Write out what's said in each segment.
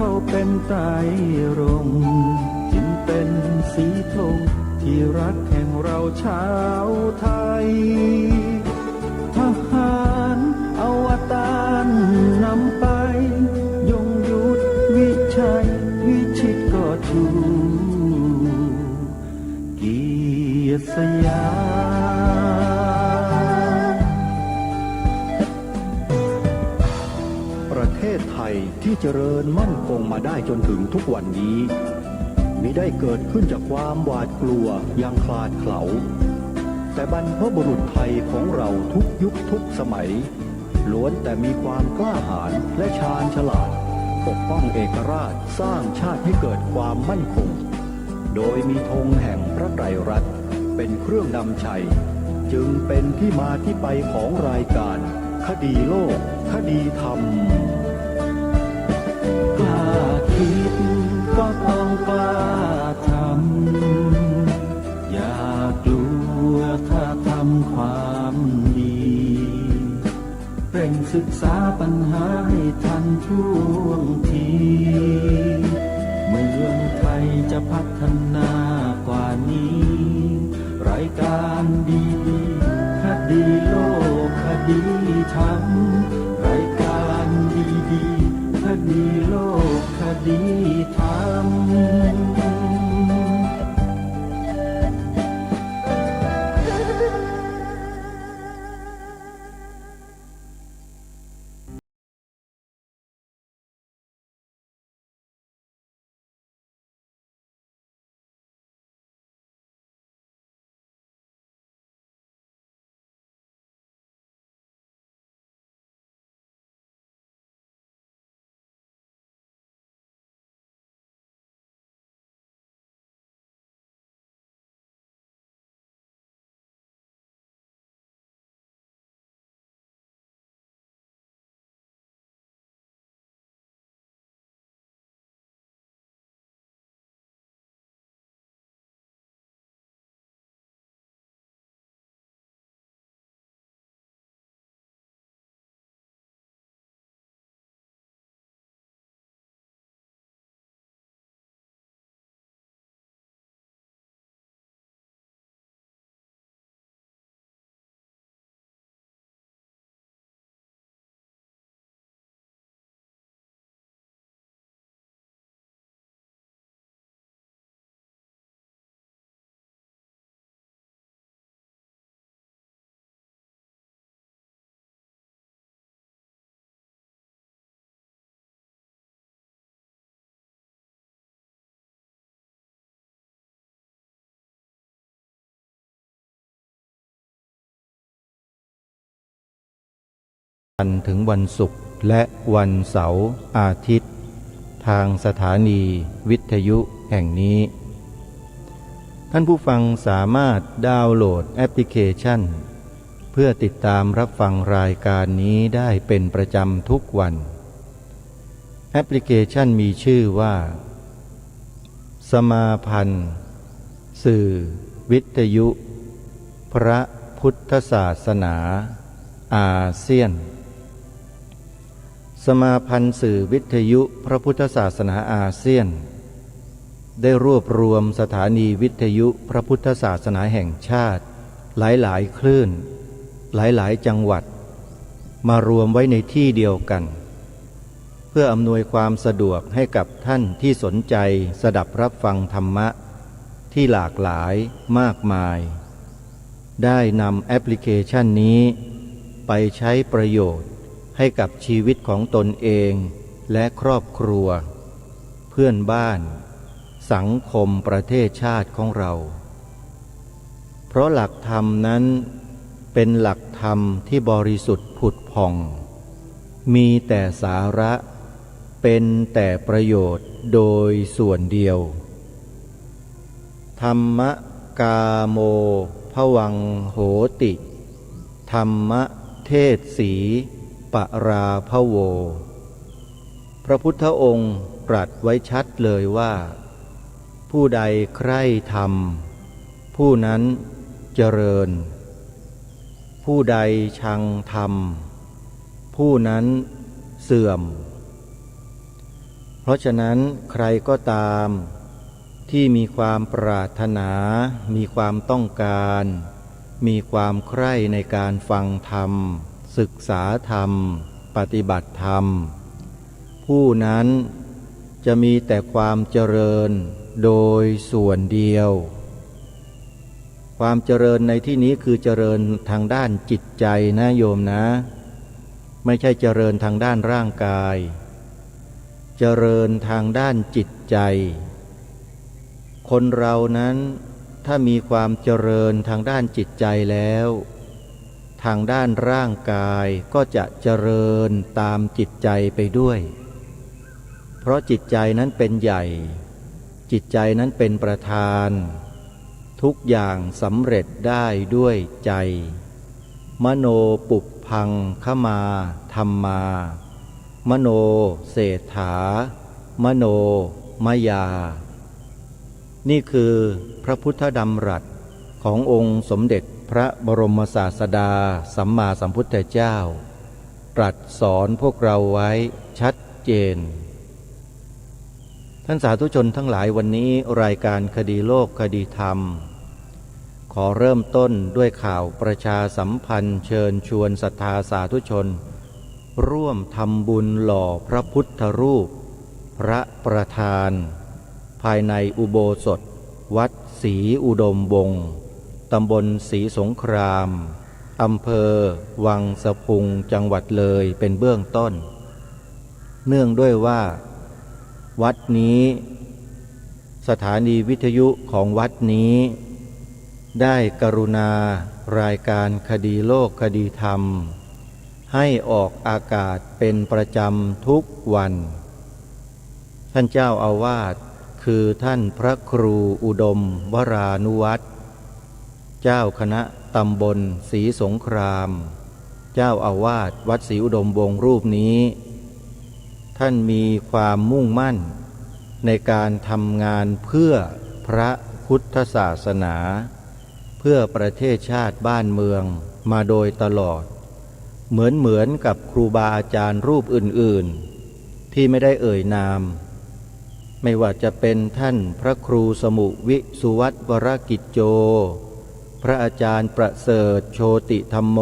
เขาเป็นไตรรงค์จึงเป็นสีธงที่รักแห่งเราชาวไทยทหารอวตารนำไปยงยุทธวิชัยวิชิตก็ชูเกียรติสยามประเทศไทยที่เจริญมั่นคงมาได้จนถึงทุกวันนี้มิได้เกิดขึ้นจากความหวาดกลัวอย่างคลาดเขลาแต่บรรพบุรุษไทยของเราทุกยุคทุกสมัยล้วนแต่มีความกล้าหาญและชาญฉลาดปกป้องเอกราชสร้างชาติให้เกิดความมั่นคงโดยมีธงแห่งพระไตรรัตน์เป็นเครื่องนำชัยจึงเป็นที่มาที่ไปของรายการคดีโลกคดีธรรมกล้าคิดก็ต้องกล้าทำอย่ากลัวถ้าทำความดีเร่งศึกษาปัญหาให้ทันท่วงทีเมืองไทยจะพัฒนากว่านี้รายการดีคดีโลกคดีธรรมรายการดีคดีโลกคดีธรรมถึงวันศุกร์และวันเสาร์อาทิตย์ทางสถานีวิทยุแห่งนี้ท่านผู้ฟังสามารถดาวน์โหลดแอปพลิเคชันเพื่อติดตามรับฟังรายการนี้ได้เป็นประจำทุกวันแอปพลิเคชันมีชื่อว่าสมาพันธ์สื่อวิทยุพระพุทธศาสนาอาเซียนสมาพันธ์สื่อวิทยุพระพุทธศาสนาอาเซียนได้รวบรวมสถานีวิทยุพระพุทธศาสนาแห่งชาติหลายๆคลื่นหลายๆจังหวัดมารวมไว้ในที่เดียวกันเพื่ออำนวยความสะดวกให้กับท่านที่สนใจสดับรับฟังธรรมะที่หลากหลายมากมายได้นำแอปพลิเคชันนี้ไปใช้ประโยชน์ให้กับชีวิตของตนเองและครอบครัวเพื่อนบ้านสังคมประเทศชาติของเราเพราะหลักธรรมนั้นเป็นหลักธรรมที่บริสุทธิ์ผุดผ่องมีแต่สาระเป็นแต่ประโยชน์โดยส่วนเดียวธรรมกาโมภวังโหติธรรมเทศสีปราภโวพระพุทธองค์ตรัสไว้ชัดเลยว่าผู้ใดใคร่ธรรมผู้นั้นเจริญผู้ใดชังธรรมผู้นั้นเสื่อม เพราะฉะนั้นใครก็ตามที่มีความปรารถนามีความต้องการมีความใคร่ในการฟังธรรมศึกษาธรรมปฏิบัติธรรมผู้นั้นจะมีแต่ความเจริญโดยส่วนเดียวความเจริญในที่นี้คือเจริญทางด้านจิตใจนะโยมนะไม่ใช่เจริญทางด้านร่างกายเจริญทางด้านจิตใจคนเรานั้นถ้ามีความเจริญทางด้านจิตใจแล้วทางด้านร่างกายก็จะเจริญตามจิตใจไปด้วยเพราะจิตใจนั้นเป็นใหญ่จิตใจนั้นเป็นประธานทุกอย่างสำเร็จได้ด้วยใจมโนปุพพังขมาธัมมามโนเศรษฐามโนมยานี่คือพระพุทธดำรัสขององค์สมเด็จพระบรมศาสดาสัมมาสัมพุทธเจ้าตรัสสอนพวกเราไว้ชัดเจนท่านสาธุชนทั้งหลายวันนี้รายการคดีโลกคดีธรรมขอเริ่มต้นด้วยข่าวประชาสัมพันธ์เชิญชวนศรัทธาสาธุชนร่วมทำบุญหล่อพระพุทธรูปพระประธานภายในอุโบสถวัดศรีอุดมวงศ์ตำบลศรีสงครามอำเภอวังสะพุงจังหวัดเลยเป็นเบื้องต้นเนื่องด้วยว่าวัดนี้สถานีวิทยุของวัดนี้ได้กรุณารายการคดีโลกคดีธรรมให้ออกอากาศเป็นประจำทุกวันท่านเจ้าอาวาสคือท่านพระครูอุดมวรานุวัตรเจ้าคณะตำบลศรีสงครามเจ้าอาวาสวัดศรีอุดมวงศ์รูปนี้ท่านมีความมุ่งมั่นในการทำงานเพื่อพระพุทธศาสนาเพื่อประเทศชาติบ้านเมืองมาโดยตลอดเหมือนกับครูบาอาจารย์รูปอื่นๆที่ไม่ได้เอ่ยนามไม่ว่าจะเป็นท่านพระครูสมุวิสุวัตวรกิจโจพระอาจารย์ประเสริฐโชติธรรมโม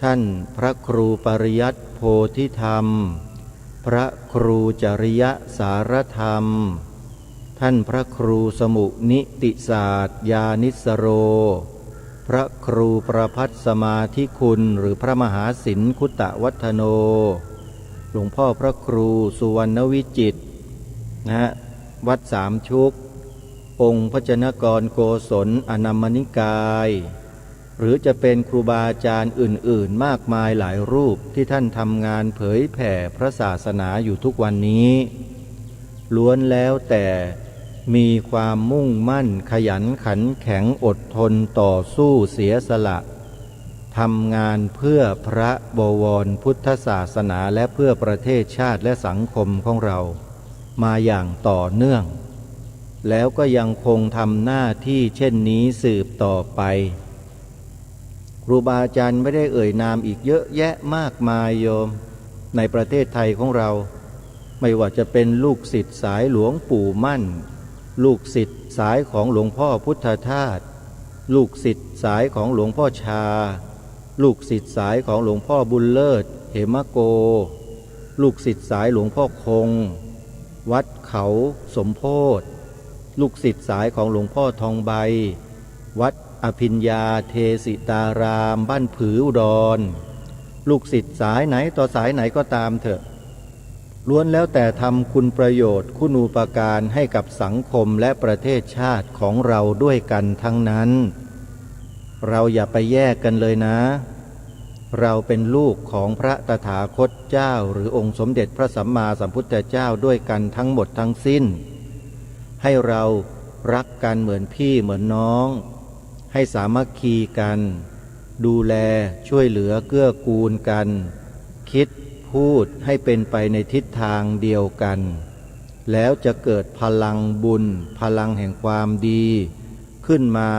ท่านพระครูปริยัติโพธิธรรมพระครูจริยสารธรรมท่านพระครูสมุนิติศาสตร์ญาณิสโรพระครูประภัสสมาธิคุณหรือพระมหาศิลคุตวัฒโนหลวงพ่อพระครูสุวรรณวิจิตรวัดสามชุกองค์พระจนกรโกศลอนัมมนิกายหรือจะเป็นครูบาอาจารย์อื่นๆมากมายหลายรูปที่ท่านทำงานเผยแผ่พระศาสนาอยู่ทุกวันนี้ล้วนแล้วแต่มีความมุ่งมั่นขยันขันแข็งอดทนต่อสู้เสียสละทำงานเพื่อพระบวรพุทธศาสนาและเพื่อประเทศชาติและสังคมของเรามาอย่างต่อเนื่องแล้วก็ยังคงทำหน้าที่เช่นนี้สืบต่อไปครูบาอาจารย์ไม่ได้เอ่ยนามอีกเยอะแยะมากมายโยมในประเทศไทยของเราไม่ว่าจะเป็นลูกศิษย์สายหลวงปู่มั่นลูกศิษย์สายของหลวงพ่อพุทธทาสลูกศิษย์สายของหลวงพ่อชาลูกศิษย์สายของหลวงพ่อบุญเลิศเหมโกลูกศิษย์สายหลวงพ่อคงวัดเขาสมโพธิลูกศิษย์สายของหลวงพ่อทองใบวัดอภิญญาเทสิตารามบ้านผืออุดรลูกศิษย์สายไหนต่อสายไหนก็ตามเถอะล้วนแล้วแต่ทำคุณประโยชน์คุณูปการให้กับสังคมและประเทศชาติของเราด้วยกันทั้งนั้นเราอย่าไปแยกกันเลยนะเราเป็นลูกของพระตถาคตเจ้าหรือองค์สมเด็จพระสัมมาสัมพุทธเจ้าด้วยกันทั้งหมดทั้งสิ้นให้เรารักกันเหมือนพี่เหมือนน้องให้สามัคคีกันดูแลช่วยเหลือเกื้อกูลกันคิดพูดให้เป็นไปในทิศทางเดียวกันแล้วจะเกิดพลังบุญพลังแห่งความดีขึ้นมา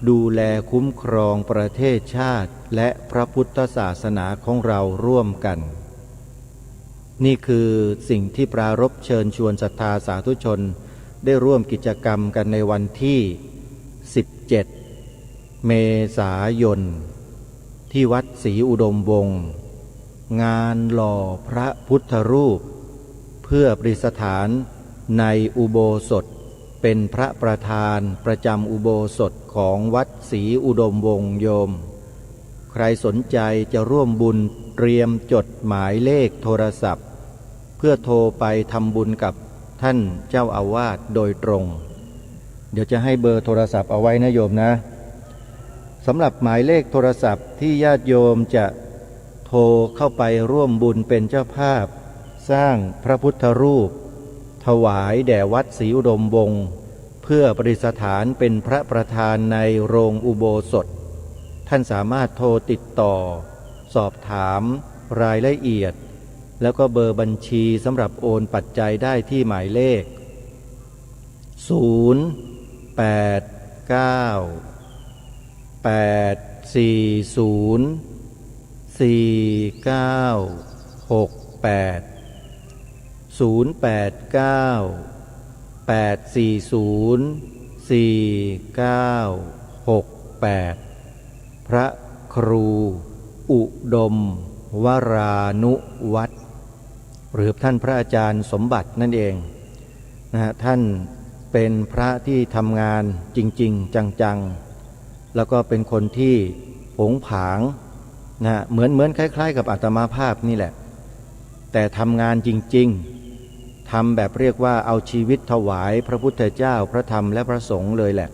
ดูแลคุ้มครองประเทศชาติและพระพุทธศาสนาของเราร่วมกัน นี่คือสิ่งที่ปรารภเชิญชวนศรัทธาสาธุชนได้ร่วมกิจกรรมกันในวันที่17เมษายนที่วัดศรีอุดมวงศ์งานหล่อพระพุทธรูปเพื่อประดิษฐานในอุโบสถเป็นพระประธานประจำอุโบสถของวัดศรีอุดมวงศ์โยมใครสนใจจะร่วมบุญเตรียมจดหมายเลขโทรศัพท์เพื่อโทรไปทำบุญกับท่านเจ้าอาวาสโดยตรงเดี๋ยวจะให้เบอร์โทรศัพท์เอาไว้นะโยมนะสำหรับหมายเลขโทรศัพท์ที่ญาติโยมจะโทรเข้าไปร่วมบุญเป็นเจ้าภาพสร้างพระพุทธรูปถวายแด่วัดศรีอุดมวงศ์เพื่อประดิษฐานเป็นพระประธานในโรงอุโบสถท่านสามารถโทรติดต่อสอบถามรายละเอียดแล้วก็เบอร์บัญชีสำหรับโอนปัจจัยได้ที่หมายเลขพระครูอุดมวรานุวัฒน์หรือท่านพระอาจารย์สมบัตินั่นเองนะท่านเป็นพระที่ทำงานจริงๆจังๆแล้วก็เป็นคนที่โผงผางนะเหมือนคล้ายๆกับอาตมาภาพนี่แหละแต่ทำงานจริงๆทำแบบเรียกว่าเอาชีวิตถวายพระพุทธเจ้าพระธรรมและพระสงฆ์เลยแหละ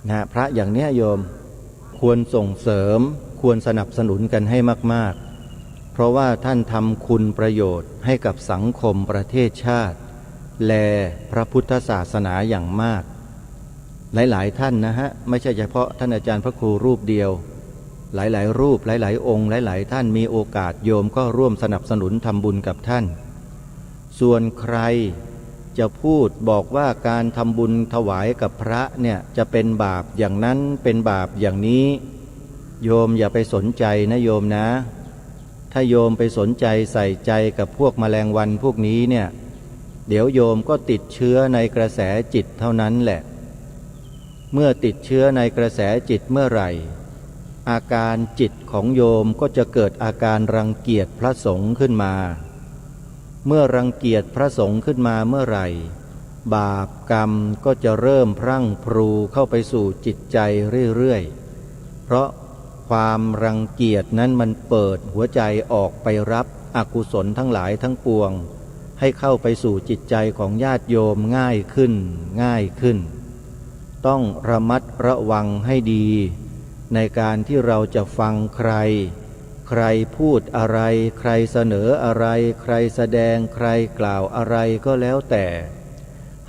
นะพระอย่างเนี้ยโยมควรส่งเสริมควรสนับสนุนกันให้มากๆเพราะว่าท่านทำคุณประโยชน์ให้กับสังคมประเทศชาติและพระพุทธศาสนาอย่างมากหลายๆท่านนะฮะไม่ใช่เฉพาะท่านอาจารย์พระครูรูปเดียวหลายๆรูปหลายๆองค์หลายๆท่านมีโอกาสโยมก็ร่วมสนับสนุนทำบุญกับท่านส่วนใครจะพูดบอกว่าการทำบุญถวายกับพระเนี่ยจะเป็นบาปอย่างนั้นเป็นบาปอย่างนี้โยมอย่าไปสนใจนะโยมนะถ้าโยมไปสนใจใส่ใจกับพวกแมลงวันพวกนี้เนี่ยเดี๋ยวโยมก็ติดเชื้อในกระแสจิตเท่านั้นแหละเมื่อติดเชื้อในกระแสจิตเมื่อไหร่อาการจิตของโยมก็จะเกิดอาการรังเกียจพระสงฆ์ขึ้นมาเมื่อรังเกียจพระสงฆ์ขึ้นมาเมื่อไหร่บาปกรรมก็จะเริ่มพรั่งพรูเข้าไปสู่จิตใจเรื่อยๆเพราะความรังเกียจนั้นมันเปิดหัวใจออกไปรับอกุศลทั้งหลายทั้งปวงให้เข้าไปสู่จิตใจของญาติโยมง่ายขึ้นต้องระมัดระวังให้ดีในการที่เราจะฟังใครพูดอะไรใครเสนออะไรใครแสดงใครกล่าวอะไรก็แล้วแต่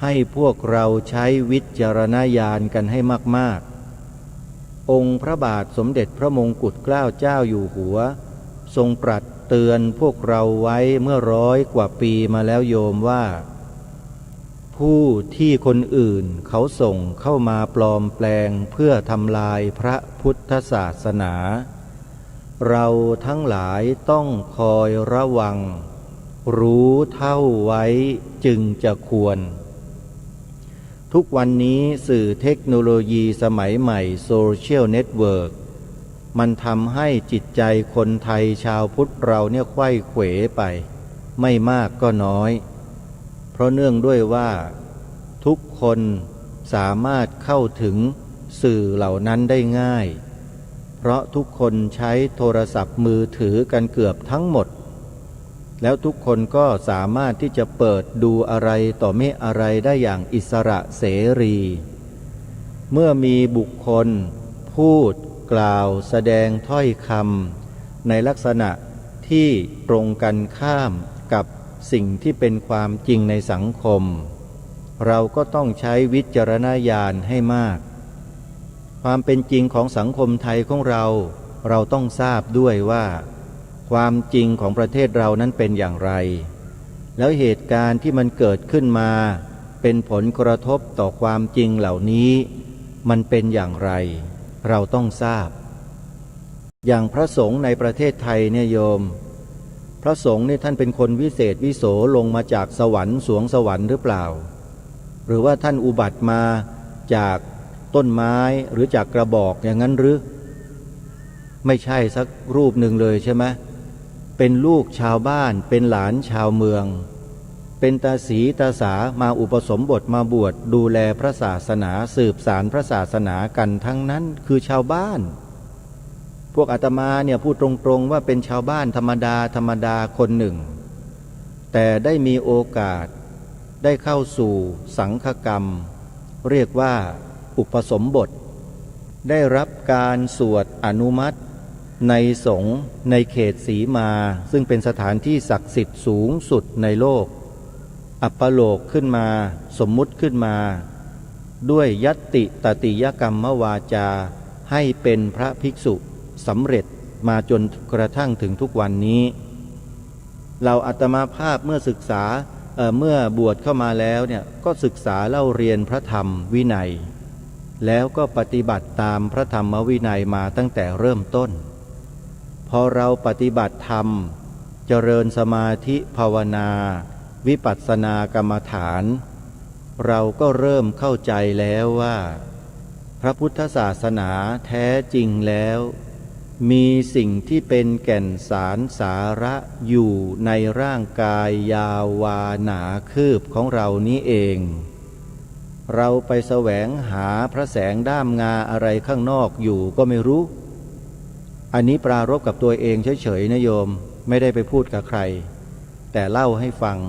ให้พวกเราใช้วิจารณญาณกันให้มากๆองค์พระบาทสมเด็จพระมงกุฎเกล้าเจ้าอยู่หัวทรงตรัสเตือนพวกเราไว้เมื่อ100 กว่าปีมาแล้วโยมว่าผู้ที่คนอื่นเขาส่งเข้ามาปลอมแปลงเพื่อทำลายพระพุทธศาสนาเราทั้งหลายต้องคอยระวังรู้เท่าไว้จึงจะควรทุกวันนี้สื่อเทคโนโลยีสมัยใหม่โซเชียลเน็ตเวิร์กมันทำให้จิตใจคนไทยชาวพุทธเราเนี่ยไขว้เขวไปไม่มากก็น้อยเพราะเนื่องด้วยว่าทุกคนสามารถเข้าถึงสื่อเหล่านั้นได้ง่ายเพราะทุกคนใช้โทรศัพท์มือถือกันเกือบทั้งหมดแล้วทุกคนก็สามารถที่จะเปิดดูอะไรต่อไม่อะไรได้อย่างอิสระเสรีเมื่อมีบุคคลพูดกล่าวแสดงถ้อยคำในลักษณะที่ตรงกันข้ามกับสิ่งที่เป็นความจริงในสังคมเราก็ต้องใช้วิจารณญาณให้มากความเป็นจริงของสังคมไทยของเราต้องทราบด้วยว่าความจริงของประเทศเรานั้นเป็นอย่างไรแล้วเหตุการณ์ที่มันเกิดขึ้นมาเป็นผลกระทบต่อความจริงเหล่านี้มันเป็นอย่างไรเราต้องทราบอย่างพระสงฆ์ในประเทศไทยเนี่ยโยม พระสงฆ์นี่ท่านเป็นคนวิเศษวิโสลงมาจากสวรรค์สวงสวรรค์หรือเปล่าหรือว่าท่านอุบัติมาจากต้นไม้หรือจากกระบอกอย่างนั้นหรือไม่ใช่สักรูปหนึ่งเลยใช่ไหมเป็นลูกชาวบ้านเป็นหลานชาวเมืองเป็นตาสีตาสามาอุปสมบทมาบวชดูแลพระศาสนาสืบสารพระศาสนากันทั้งนั้นคือชาวบ้านพวกอาตมาเนี่ยพูดตรงๆว่าเป็นชาวบ้านธรรมดาคนหนึ่งแต่ได้มีโอกาสได้เข้าสู่สังฆกรรมเรียกว่าอุปสมบทได้รับการสวดอนุมัติในสงฆ์ในเขตสีมาซึ่งเป็นสถานที่ศักดิ์สิทธิ์สูงสุดในโลกอัปปโลกขึ้นมาสมมุติขึ้นมาด้วยยัตติตติยกรรมวาจาให้เป็นพระภิกษุสำเร็จมาจนกระทั่งถึงทุกวันนี้เราอาตมาภาพเมื่อศึกษาเมื่อบวชเข้ามาแล้วเนี่ยก็ศึกษาเล่าเรียนพระธรรมวินัยแล้วก็ปฏิบัติตามพระธรรมวินัยมาตั้งแต่เริ่มต้นพอเราปฏิบัติธรรมเจริญสมาธิภาวนาวิปัสสนากรรมฐานเราก็เริ่มเข้าใจแล้วว่าพระพุทธศาสนาแท้จริงแล้วมีสิ่งที่เป็นแก่นสารสาระอยู่ในร่างกายยาววาหนาคืบของเรานี้เองเราไปแสวงหาพระแสงด้ามงาอะไรข้างนอกอยู่ก็ไม่รู้อันนี้ปรารภกับตัวเองเฉยๆนะโยมไม่ได้ไปพูดกับใครแต่เล่าให้ฟัง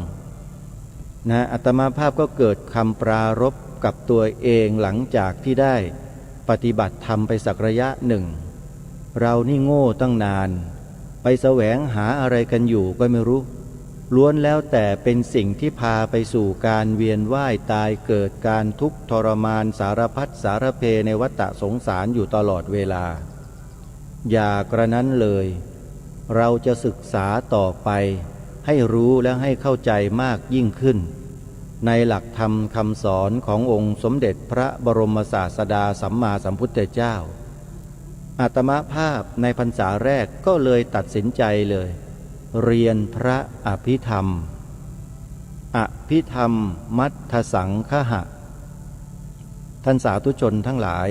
นะอาตมาภาพก็เกิดคำปรารภกับตัวเองหลังจากที่ได้ปฏิบัติธรรมไปสักระยะหนึ่งเรานี่โง่ตั้งนานไปแสวงหาอะไรกันอยู่ก็ไม่รู้ล้วนแล้วแต่เป็นสิ่งที่พาไปสู่การเวียนว่ายตายเกิดการทุกข์ทรมานสารพัดสารเพในวัฏสงสารอยู่ตลอดเวลาอย่ากระนั้นเลยเราจะศึกษาต่อไปให้รู้และให้เข้าใจมากยิ่งขึ้นในหลักธรรมคำสอนขององค์สมเด็จพระบรมศาสดาสัมมาสัมพุทธเจ้าอาตมาภาพในพรรษาแรกก็เลยตัดสินใจเลยเรียนพระอภิธรรมมัทธสังคหะท่านสาธุชนทั้งหลาย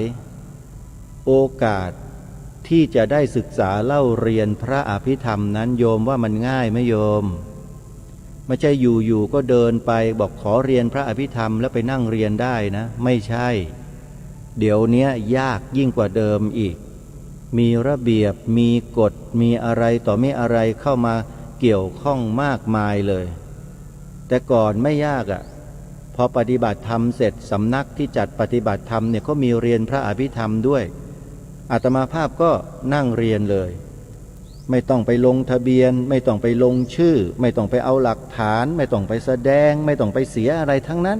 โอกาสที่จะได้ศึกษาเล่าเรียนพระอภิธรรมนั้นโยมว่ามันง่ายไหมโยมไม่ใช่อยู่ก็เดินไปบอกขอเรียนพระอภิธรรมแล้วไปนั่งเรียนได้นะไม่ใช่เดี๋ยวนี้ยากยิ่งกว่าเดิมอีกมีระเบียบมีกฎมีอะไรต่อไม่อะไรเข้ามาเกี่ยวข้องมากมายเลยแต่ก่อนไม่ยากพอปฏิบัติธรรมเสร็จสำนักที่จัดปฏิบัติธรรมเนี่ยก็มีเรียนพระอภิธรรมด้วยอาตมาภาพก็นั่งเรียนเลยไม่ต้องไปลงทะเบียนไม่ต้องไปลงชื่อไม่ต้องไปเอาหลักฐานไม่ต้องไปแสดงไม่ต้องไปเสียอะไรทั้งนั้น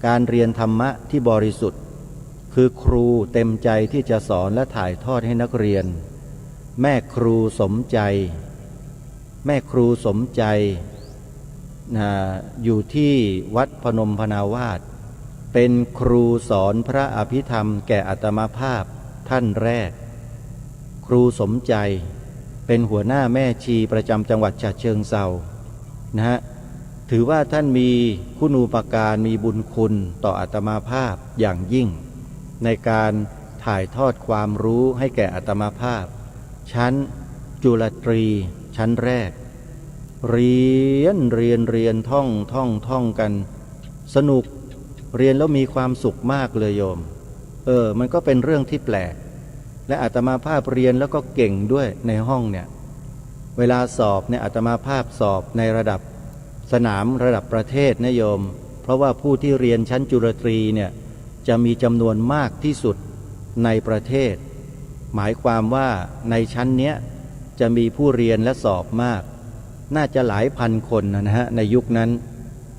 การเรียนธรรมะที่บริสุทธิ์คือครูเต็มใจที่จะสอนและถ่ายทอดให้นักเรียนแม่ครูสมใจอยู่ที่วัดพนมพนาวาสเป็นครูสอนพระอภิธรรมแก่อาตมาภาพท่านแรกครูสมใจเป็นหัวหน้าแม่ชีประจำจังหวัดฉะเชิงเทราถือว่าท่านมีคุณูปการมีบุญคุณต่ออาตมาภาพอย่างยิ่งในการถ่ายทอดความรู้ให้แก่อาตมาภาพชั้นจุลตรีชั้นแรกเรียนท่องกันสนุกเรียนแล้วมีความสุขมากเลยโยมมันก็เป็นเรื่องที่แปลกและอาตมาภาพเรียนแล้วก็เก่งด้วยในห้องเนี่ยเวลาสอบเนี่ยอาตมาภาพสอบในระดับสนามระดับประเทศนะโยมเพราะว่าผู้ที่เรียนชั้นจุลตรีเนี่ยจะมีจำนวนมากที่สุดในประเทศหมายความว่าในชั้นเนี้ยจะมีผู้เรียนและสอบมากน่าจะหลายพันคนนะฮะในยุคนั้น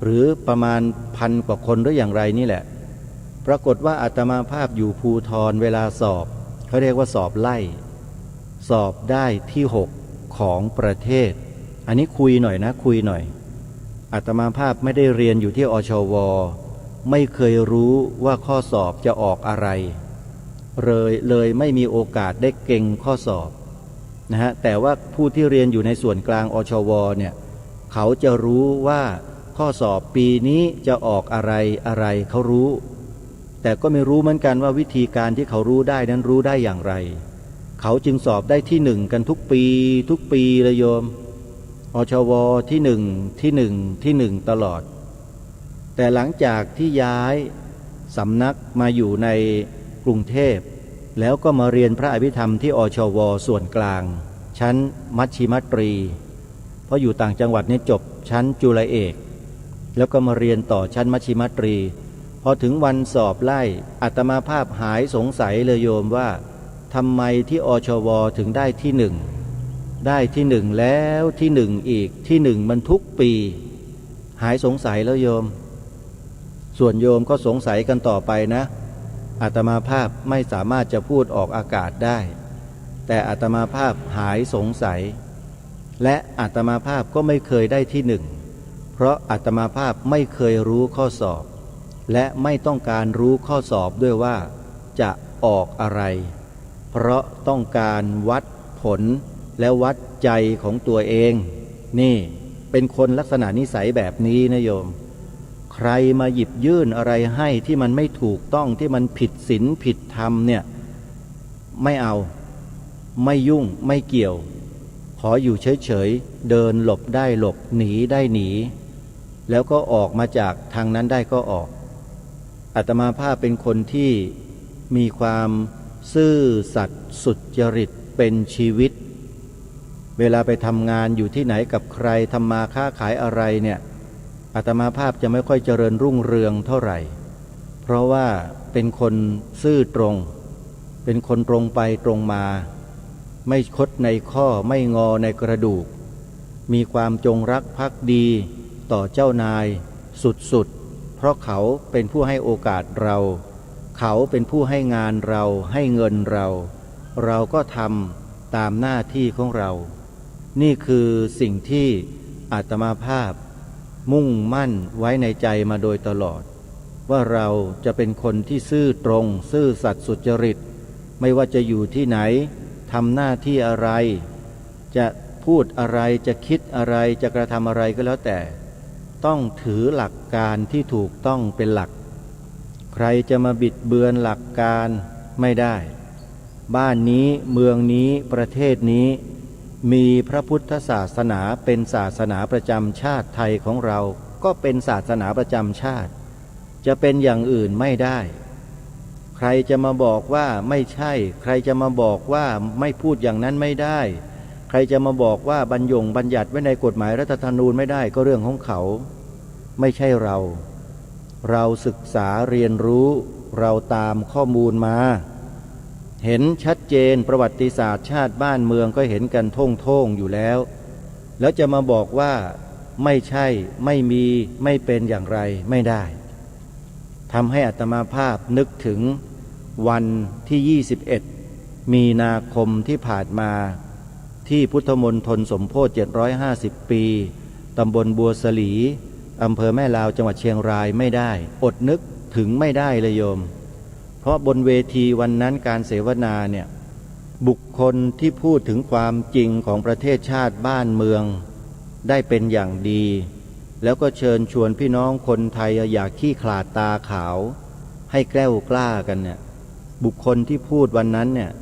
หรือประมาณ1,000 กว่าคนหรืออย่างไรนี่แหละปรากฏว่าอาตมาภาพอยู่ภูธรเวลาสอบเขาเรียกว่าสอบไล่สอบได้ที่6ของประเทศอันนี้คุยหน่อยอาตมาภาพไม่ได้เรียนอยู่ที่อชวไม่เคยรู้ว่าข้อสอบจะออกอะไรเลยไม่มีโอกาสได้เก่งข้อสอบ นะฮะแต่ว่าผู้ที่เรียนอยู่ในส่วนกลางอชวเนี่ยเขาจะรู้ว่าข้อสอบปีนี้จะออกอะไรอะไรเขารู้แต่ก็ไม่รู้เหมือนกันว่าวิธีการที่เขารู้ได้นั้นรู้ได้อย่างไรเขาจึงสอบได้ที่หนึ่งกันทุกปีเลยโยมอชวที่หนึ่งตลอดแต่หลังจากที่ย้ายสำนักมาอยู่ในกรุงเทพแล้วก็มาเรียนพระอภิธรรมที่อชวส่วนกลางชั้นมัชชิมตรีเพราะอยู่ต่างจังหวัดนี่จบชั้นจุฬาเอกแล้วก็มาเรียนต่อชั้นมัชชิมตรีพอถึงวันสอบไล่อาตมาภาพหายสงสัยเลยโยมว่าทำไมที่อชวถึงได้ที่หนึ่งแล้วที่หนึ่งอีกที่หนึ่งมันทุกปีหายสงสัยแล้วโยมส่วนโยมก็สงสัยกันต่อไปนะอาตมาภาพไม่สามารถจะพูดออกอากาศได้แต่อาตมาภาพหายสงสัยและอาตมาภาพก็ไม่เคยได้ที่หนึ่งเพราะอาตมาภาพไม่เคยรู้ข้อสอบและไม่ต้องการรู้ข้อสอบด้วยว่าจะออกอะไรเพราะต้องการวัดผลและวัดใจของตัวเองนี่เป็นคนลักษณะนิสัยแบบนี้นะโยมใครมาหยิบยื่นอะไรให้ที่มันไม่ถูกต้องที่มันผิดศีลผิดธรรมเนี่ยไม่เอาไม่ยุ่งไม่เกี่ยวขออยู่เฉยๆเดินหลบได้หลบหนีได้หนีแล้วก็ออกมาจากทางนั้นได้ก็ออกอาตมาภาพเป็นคนที่มีความซื่อสัตย์สุจริตเป็นชีวิตเวลาไปทำงานอยู่ที่ไหนกับใครทำมาค้าขายอะไรเนี่ยอาตมาภาพจะไม่ค่อยเจริญรุ่งเรืองเท่าไหร่เพราะว่าเป็นคนซื่อตรงเป็นคนตรงไปตรงมาไม่คดในข้อไม่งอในกระดูกมีความจงรักภักดีต่อเจ้านายสุดๆเพราะเขาเป็นผู้ให้โอกาสเราเขาเป็นผู้ให้งานเราให้เงินเราเราก็ทำตามหน้าที่ของเรานี่คือสิ่งที่อาตมาภาพมุ่งมั่นไว้ในใจมาโดยตลอดว่าเราจะเป็นคนที่ซื่อตรงซื่อสัตย์สุจริตไม่ว่าจะอยู่ที่ไหนทำหน้าที่อะไรจะพูดอะไรจะคิดอะไรจะกระทำอะไรก็แล้วแต่ต้องถือหลักการที่ถูกต้องเป็นหลักใครจะมาบิดเบือนหลักการไม่ได้บ้านนี้เมืองนี้ประเทศนี้มีพระพุทธศาสนาเป็นศาสนาประจำชาติไทยของเราก็เป็นศาสนาประจำชาติจะเป็นอย่างอื่นไม่ได้ใครจะมาบอกว่าไม่ใช่ใครจะมาบอกว่าไม่พูดอย่างนั้นไม่ได้ใครจะมาบอกว่าบัญญัติไว้ในกฎหมายรัฐธรรมนูญไม่ได้ก็เรื่องของเขาไม่ใช่เราศึกษาเรียนรู้เราตามข้อมูลมาเห็นชัดเจนประวัติศาสตร์ชาติบ้านเมืองก็เห็นกันท่งอยู่แล้วจะมาบอกว่าไม่ใช่ไม่มีไม่เป็นอย่างไรไม่ได้ทำให้อาตมาภาพนึกถึงวันที่21มีนาคมที่ผ่านมาที่พุทธมณฑลสมโภช750ปีตำบลบัวสลีอำเภอแม่ลาวจังหวัดเชียงรายไม่ได้อดนึกถึงไม่ได้เลยโยมเพราะบนเวทีวันนั้นการเสวนาเนี่ยบุคคลที่พูดถึงความจริงของประเทศชาติบ้านเมืองได้เป็นอย่างดีแล้วก็เชิญชวนพี่น้องคนไทยอย่าขี้ขลาดตาขาวให้แกล้วกล้ากันเนี่ยบุคคลที่พูดวันนั้นเนี่ย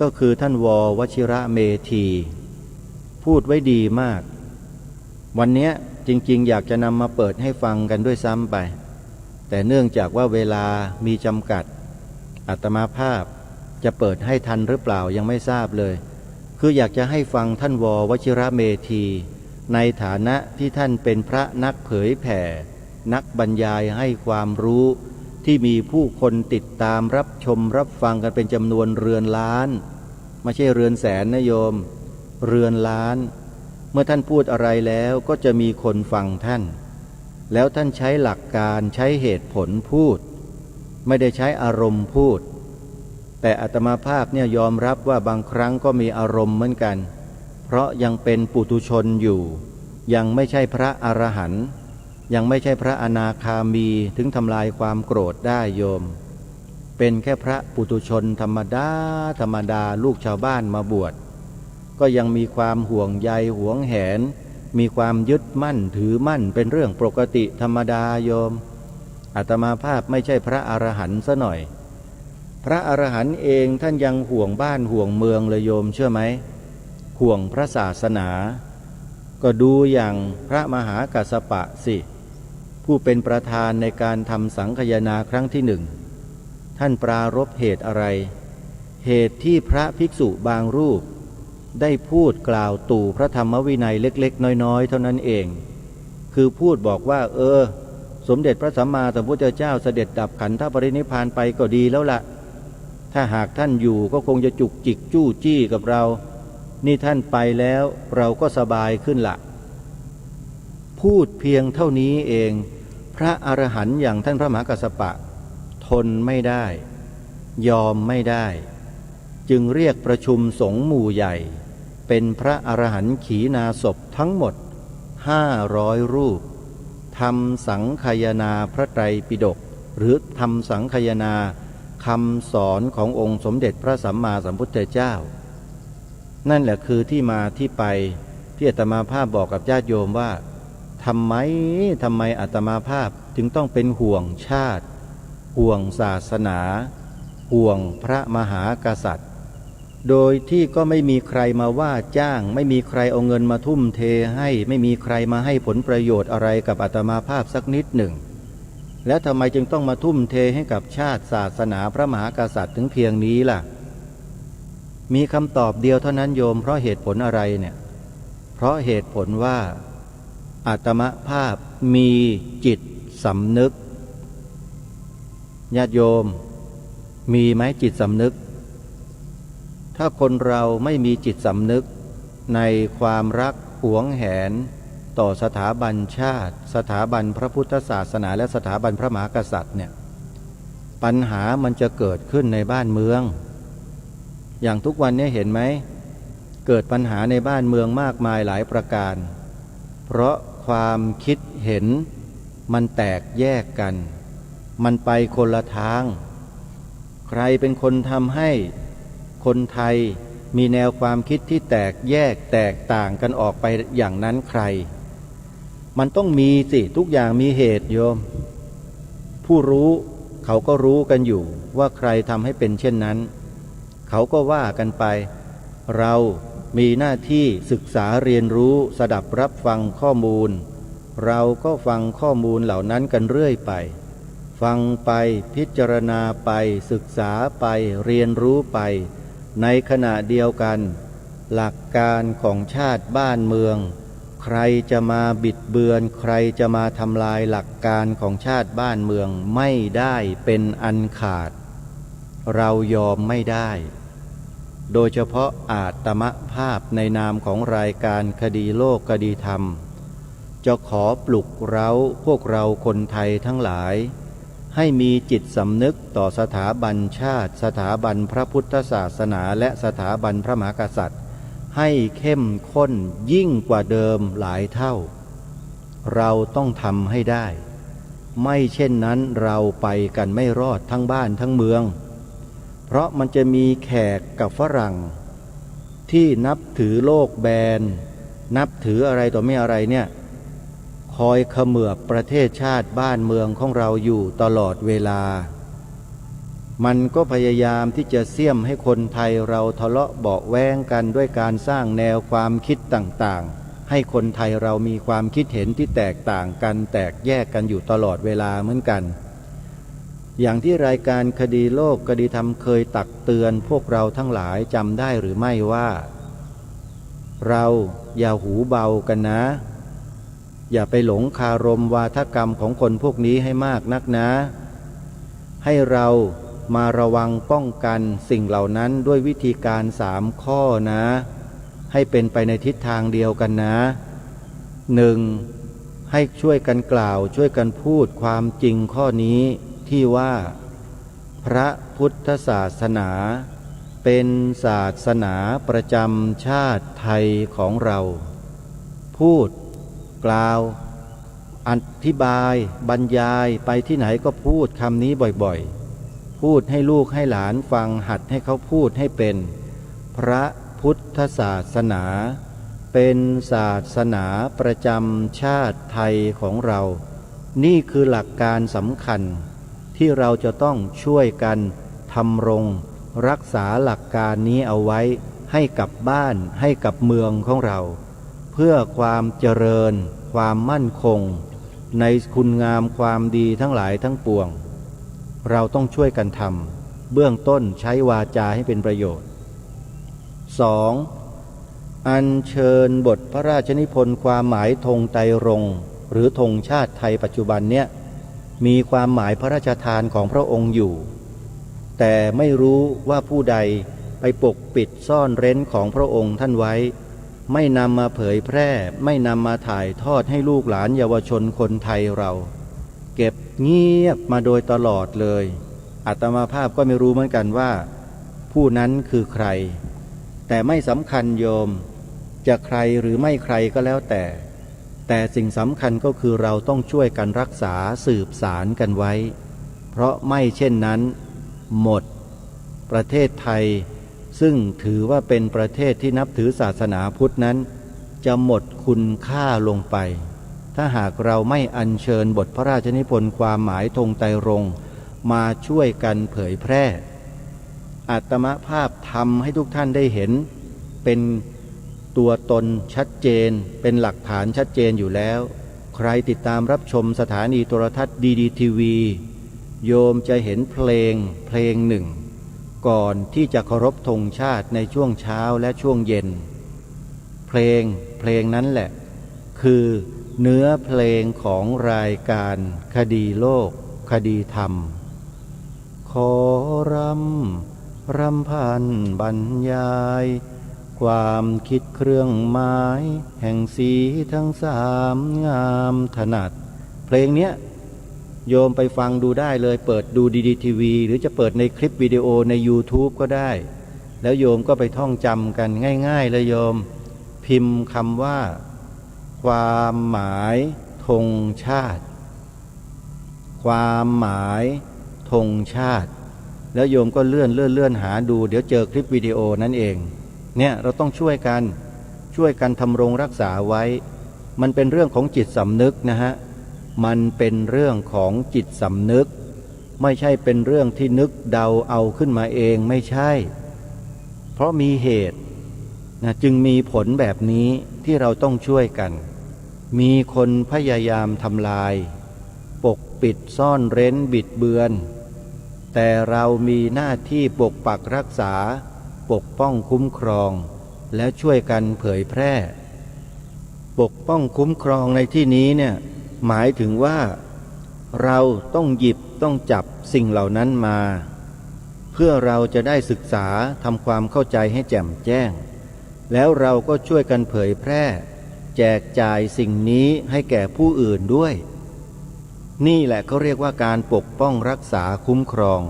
ก็คือท่านว.วชิระเมธีพูดไว้ดีมากวันนี้จริงๆอยากจะนำมาเปิดให้ฟังกันด้วยซ้ำไปแต่เนื่องจากว่าเวลามีจำกัดอาตมาภาพจะเปิดให้ทันหรือเปล่ายังไม่ทราบเลยคืออยากจะให้ฟังท่านว.วชิระเมธีในฐานะที่ท่านเป็นพระนักเผยแผ่นักบรรยายให้ความรู้ที่มีผู้คนติดตามรับชมรับฟังกันเป็นจำนวนเรือนล้านไม่ใช่เรือนแสนนะโยมเรือนล้านเมื่อท่านพูดอะไรแล้วก็จะมีคนฟังท่านแล้วท่านใช้หลักการใช้เหตุผลพูดไม่ได้ใช้อารมณ์พูดแต่อาตมาภาพเนี่ยยอมรับว่าบางครั้งก็มีอารมณ์เหมือนกันเพราะยังเป็นปุถุชนอยู่ยังไม่ใช่พระอรหันต์ยังไม่ใช่พระอนาคามีถึงทำลายความโกรธได้โยมเป็นแค่พระปุถุชนธรรมดาลูกชาวบ้านมาบวชก็ ก็ยังมีความห่วงใยหวงแหนมีความยึดมั่นถือมั่นเป็นเรื่องปกติธรรมดาโยมอาตมาภาพไม่ใช่พระอรหันต์ซะหน่อยพระอรหันต์เองท่านยังห่วงบ้านห่วงเมืองเลยโยมเชื่อไหมห่วงพระศาสนาก็ดูอย่างพระมหากัสสปะสิผู้เป็นประธานในการทำสังคายนาครั้งที่หนึ่งท่านปรารภเหตุอะไรเหตุที่พระภิกษุบางรูปได้พูดกล่าวตู่พระธรรมวินัยเล็กๆน้อยๆเท่านั้นเองคือพูดบอกว่าสมเด็จพระสัมมาสัมพุทธเจ้าเสด็จดับขันธปรินิพพานไปก็ดีแล้วล่ะถ้าหากท่านอยู่ก็คงจะจุกจิกจู้จี้กับเรานี่ท่านไปแล้วเราก็สบายขึ้นละพูดเพียงเท่านี้เองพระอรหันต์อย่างท่านพระมหากัสสปะทนไม่ได้ยอมไม่ได้จึงเรียกประชุมสงฆ์หมู่ใหญ่เป็นพระอรหันต์ขีณาสพทั้งหมด500 รูปทำสังคายนาพระไตรปิฎกหรือทำสังคายนาคำสอนขององค์สมเด็จพระสัมมาสัมพุทธเจ้านั่นแหละคือที่มาที่ไปที่อาตมาภาพบอกกับญาติโยมว่าทำไมอาตมาภาพจึงต้องเป็นห่วงชาติห่วงศาสนาห่วงพระมหากษัตริย์โดยที่ก็ไม่มีใครมาว่าจ้างไม่มีใครเอาเงินมาทุ่มเทให้ไม่มีใครมาให้ผลประโยชน์อะไรกับอาตมาภาพสักนิดหนึ่งและทำไมจึงต้องมาทุ่มเทให้กับชาติศาสนาพระมหากษัตริย์ถึงเพียงนี้ล่ะมีคำตอบเดียวเท่านั้นโยมเพราะเหตุผลอะไรเนี่ยเพราะเหตุผลว่าอาตมาภาพมีจิตสำนึกญาติโยมมีไหมจิตสำนึกถ้าคนเราไม่มีจิตสำนึกในความรักหวงแหนต่อสถาบันชาติสถาบันพระพุทธศาสนาและสถาบันพระมหากษัตริย์เนี่ยปัญหามันจะเกิดขึ้นในบ้านเมืองอย่างทุกวันนี้เห็นไหมเกิดปัญหาในบ้านเมืองมากมายหลายประการเพราะความคิดเห็นมันแตกแยกกันมันไปคนละทางใครเป็นคนทำให้คนไทยมีแนวความคิดที่แตกแยกแตกต่างกันออกไปอย่างนั้นใครมันต้องมีสิทุกอย่างมีเหตุโยมผู้รู้เขาก็รู้กันอยู่ว่าใครทำให้เป็นเช่นนั้นเขาก็ว่ากันไปเรามีหน้าที่ศึกษาเรียนรู้สดับรับฟังข้อมูลเราก็ฟังข้อมูลเหล่านั้นกันเรื่อยไปฟังไปพิจารณาไปศึกษาไปเรียนรู้ไปในขณะเดียวกันหลักการของชาติบ้านเมืองใครจะมาบิดเบือนใครจะมาทำลายหลักการของชาติบ้านเมืองไม่ได้เป็นอันขาดเรายอมไม่ได้โดยเฉพาะอาตมภาพในนามของรายการคดีโลกคดีธรรมจะขอปลุกเร้าพวกเราคนไทยทั้งหลายให้มีจิตสำนึกต่อสถาบันชาติสถาบันพระพุทธศาสนาและสถาบันพระมหากษัตริย์ให้เข้มข้นยิ่งกว่าเดิมหลายเท่าเราต้องทำให้ได้ไม่เช่นนั้นเราไปกันไม่รอดทั้งบ้านทั้งเมืองเพราะมันจะมีแขกกับฝรั่งที่นับถือโลกแบนนับถืออะไรต่อไม่อะไรเนี่ยคอยเขมือบประเทศชาติบ้านเมืองของเราอยู่ตลอดเวลามันก็พยายามที่จะเสี้ยมให้คนไทยเราทะเลาะเบาะแว้งกันด้วยการสร้างแนวความคิดต่างๆให้คนไทยเรามีความคิดเห็นที่แตกต่างกันแตกแยกกันอยู่ตลอดเวลาเหมือนกันอย่างที่รายการคดีโลกคดีธรรมเคยตักเตือนพวกเราทั้งหลายจำได้หรือไม่ว่าเราอย่าหูเบากันนะอย่าไปหลงคารมวาทกรรมของคนพวกนี้ให้มากนักนะให้เรามาระวังป้องกันสิ่งเหล่านั้นด้วยวิธีการ3 ข้อนะให้เป็นไปในทิศทางเดียวกันนะ 1. ให้ช่วยกันกล่าวช่วยกันพูดความจริงข้อนี้ที่ว่าพระพุทธศาสนาเป็นศาสนาประจำชาติไทยของเราพูดกล่าวอธิบายบรรยายไปที่ไหนก็พูดคำนี้บ่อยๆพูดให้ลูกให้หลานฟังหัดให้เขาพูดให้เป็นพระพ พุทธศาสนาเป็นศาสนาประจำชาติไทยของเรานี่คือหลักการสำคัญที่เราจะต้องช่วยกันทำรงรักษาหลักการนี้เอาไว้ให้กับบ้านให้กับเมืองของเราเพื่อความเจริญความมั่นคงในคุณงามความดีทั้งหลายทั้งปวงเราต้องช่วยกันทำเบื้องต้นใช้วาจาให้เป็นประโยชน์ 2. อัญเชิญบทพระราชนิพนธ์ความหมายธงไตรรงค์หรือธงชาติไทยปัจจุบันเนี่ยมีความหมายพระราชทานของพระองค์อยู่แต่ไม่รู้ว่าผู้ใดไปปกปิดซ่อนเร้นของพระองค์ท่านไว้ไม่นำมาเผยแพร่ไม่นำมาถ่ายทอดให้ลูกหลานเยาวชนคนไทยเราเก็บเงียบมาโดยตลอดเลยอาตมาภาพก็ไม่รู้เหมือนกันว่าผู้นั้นคือใครแต่ไม่สำคัญโยมจะใครหรือไม่ใครก็แล้วแต่สิ่งสำคัญก็คือเราต้องช่วยกันรักษาสืบสารกันไว้เพราะไม่เช่นนั้นหมดประเทศไทยซึ่งถือว่าเป็นประเทศที่นับถือศาสนาพุทธนั้นจะหมดคุณค่าลงไปถ้าหากเราไม่อัญเชิญบทพระราชนิพนธ์ความหมายธงไตรรงค์มาช่วยกันเผยแพร่อาตมภาพทำให้ทุกท่านได้เห็นเป็นตัวตนชัดเจนเป็นหลักฐานชัดเจนอยู่แล้วใครติดตามรับชมสถานีโทรทัศน์ดีทีวีโยมจะเห็นเพลงหนึ่งก่อนที่จะเคารพธงชาติในช่วงเช้าและช่วงเย็นเพลงนั้นแหละคือเนื้อเพลงของรายการคดีโลกคดีธรรมขอรำพันบรรยายความคิดเครื่องหมายแห่งสีทั้งสามงามถนัดเพลงเนี้ยโยมไปฟังดูได้เลยเปิดดูดีทีวีหรือจะเปิดในคลิปวิดีโอใน YouTube ก็ได้แล้วโยมก็ไปท่องจำกันง่ายๆเลยโยมพิมพ์คำว่าความหมายธงชาติความหมายธงชาติแล้วโยมก็เลื่อนหาดูเดี๋ยวเจอคลิปวิดีโอนั่นเองเนี่ยเราต้องช่วยกันทำรงรักษาไว้มันเป็นเรื่องของจิตสำนึกนะฮะมันเป็นเรื่องของจิตสำนึกไม่ใช่เป็นเรื่องที่นึกเดาเอาขึ้นมาเองไม่ใช่เพราะมีเหตุนะจึงมีผลแบบนี้ที่เราต้องช่วยกันมีคนพยายามทำลายปกปิดซ่อนเร้นบิดเบือนแต่เรามีหน้าที่ปกปักรักษาปกป้องคุ้มครองและช่วยกันเผยแพร่ปกป้องคุ้มครองในที่นี้เนี่ยหมายถึงว่าเราต้องหยิบต้องจับสิ่งเหล่านั้นมาเพื่อเราจะได้ศึกษาทำความเข้าใจให้แจ่มแจ้งแล้วเราก็ช่วยกันเผยแพร่แจกจ่ายสิ่งนี้ให้แก่ผู้อื่นด้วยนี่แหละเขาเรียกว่าการปกป้องรักษาคุ้มครอง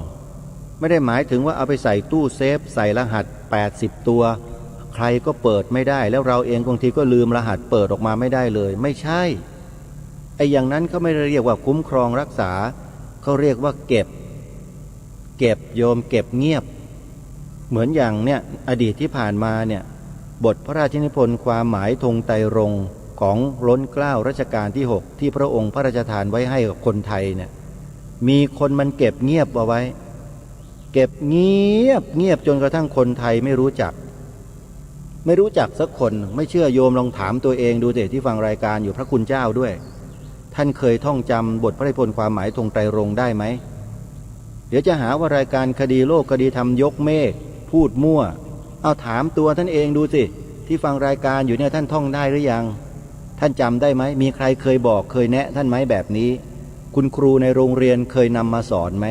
ไม่ได้หมายถึงว่าเอาไปใส่ตู้เซฟใส่รหัส80ตัวใครก็เปิดไม่ได้แล้วเราเองบางทีก็ลืมรหัสเปิดออกมาไม่ได้เลยไม่ใช่ไอ้อย่างนั้นเขาไม่ได้เรียกว่าคุ้มครองรักษาเขาเรียกว่าเก็บโยมเก็บเงียบเหมือนอย่างเนี่ยอดีตที่ผ่านมาเนี่ยบทพระราชนิพนธ์ความหมายธงไตรรงค์ของล้นเกล้ารัชกาลที่6ที่พระองค์พระราชทานไว้ให้กับคนไทยเนี่ยมีคนมันเก็บเงียบเอาไว้เก็บเงียบจนกระทั่งคนไทยไม่รู้จักสักคนไม่เชื่อโยมลองถามตัวเองดูเถิดที่ฟังรายการอยู่พระคุณเจ้าด้วยท่านเคยท่องจำบทพระราชนิพนธ์ความหมายธงไตรรงค์ได้ไหมเดี๋ยวจะหาว่ารายการคดีโลกคดีธรรมยกเมฆพูดมั่วเอาถามตัวท่านเองดูสิที่ฟังรายการอยู่เนี่ยท่านท่องได้หรือยังท่านจำได้ไหมมีใครเคยบอกเคยแนะท่านไหมแบบนี้คุณครูในโรงเรียนเคยนำมาสอนไหม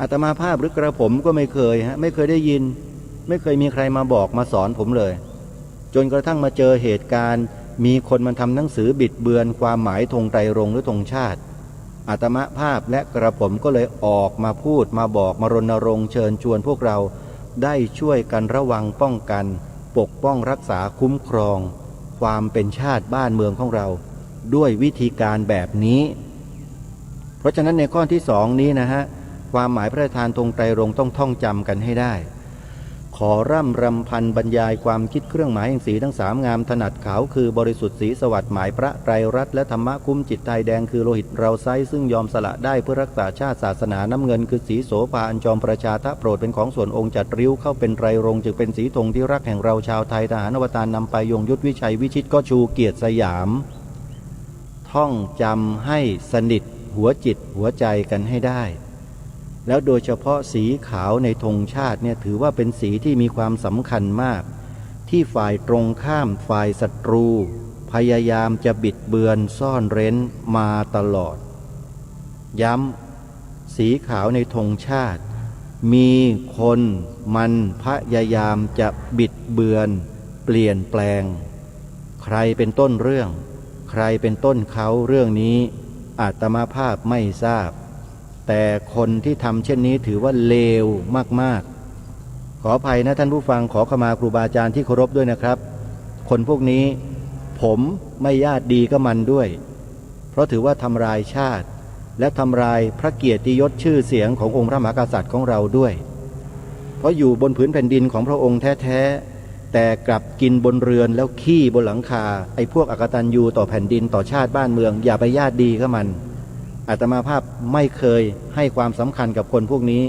อาตมาภาพหรือกระผมก็ไม่เคยไม่เคยได้ยินไม่เคยมีใครมาบอกมาสอนผมเลยจนกระทั่งมาเจอเหตุการณ์มีคนมันทำหนังสือบิดเบือนความหมายธงไตรรงค์หรือธงชาติอาตมาภาพและกระผมก็เลยออกมาพูดมาบอกมารณรงค์เชิญชวนพวกเราได้ช่วยกันระวังป้องกันปกป้องรักษาคุ้มครองความเป็นชาติบ้านเมืองของเราด้วยวิธีการแบบนี้เพราะฉะนั้นในข้อที่2นี้นะฮะความหมายพระราชทานธงไตรรงค์ต้องท่องจำกันให้ได้ ขอร่ำรำพันบรรยายความคิดเครื่องหมายแห่งสีทั้งสามงามถนัดขาวคือบริสุทธิ์สีสวัสดิ์หมายพระไตรรัตน์และธรรมะคุ้มจิตไทยแดงคือโลหิตเราไซซึ่งยอมสละได้เพื่อรักษาชาติศาสนาน้ำเงินคือสีโสภาอันจอมประชาทะโปรดเป็นของส่วนองค์จัดริ้วเข้าเป็นไตรรงค์จึงเป็นสีธงที่รักแห่งเราชาวไทยทหารอวตารนำไปยงยุทธวิชัยวิชิตก็ชูเกียรติสยามท่องจำให้สนิทหัวจิตหัวใจกันให้ได้แล้วโดยเฉพาะสีขาวในธงชาติเนี่ยถือว่าเป็นสีที่มีความสำคัญมากที่ฝ่ายตรงข้ามฝ่ายศัตรูพยายามจะบิดเบือนซ่อนเร้นมาตลอดย้ำสีขาวในธงชาติมีคนมันพยายามจะบิดเบือนเปลี่ยนแปลงใครเป็นต้นเรื่องใครเป็นต้นเขาเรื่องนี้อาตมาภาพไม่ทราบแต่คนที่ทำเช่นนี้ถือว่าเลวมากๆขออภัยนะท่านผู้ฟังขอขมาครูบาอาจารย์ที่เคารพด้วยนะครับคนพวกนี้ผมไม่ญาติดีก็มันด้วยเพราะถือว่าทำลายชาติและทำลายพระเกียรติยศชื่อเสียงขององค์พระมหากษัตริย์ของเราด้วยเพราะอยู่บนผืนแผ่นดินของพระองค์แท้ๆแต่กลับกินบนเรือนแล้วขี้บนหลังคาไอ้พวกอกตัญญูต่อแผ่นดินต่อชาติบ้านเมืองอย่าไปญาติดีก็มันอาตมาภาพไม่เคยให้ความสำคัญกับคนพวกนี้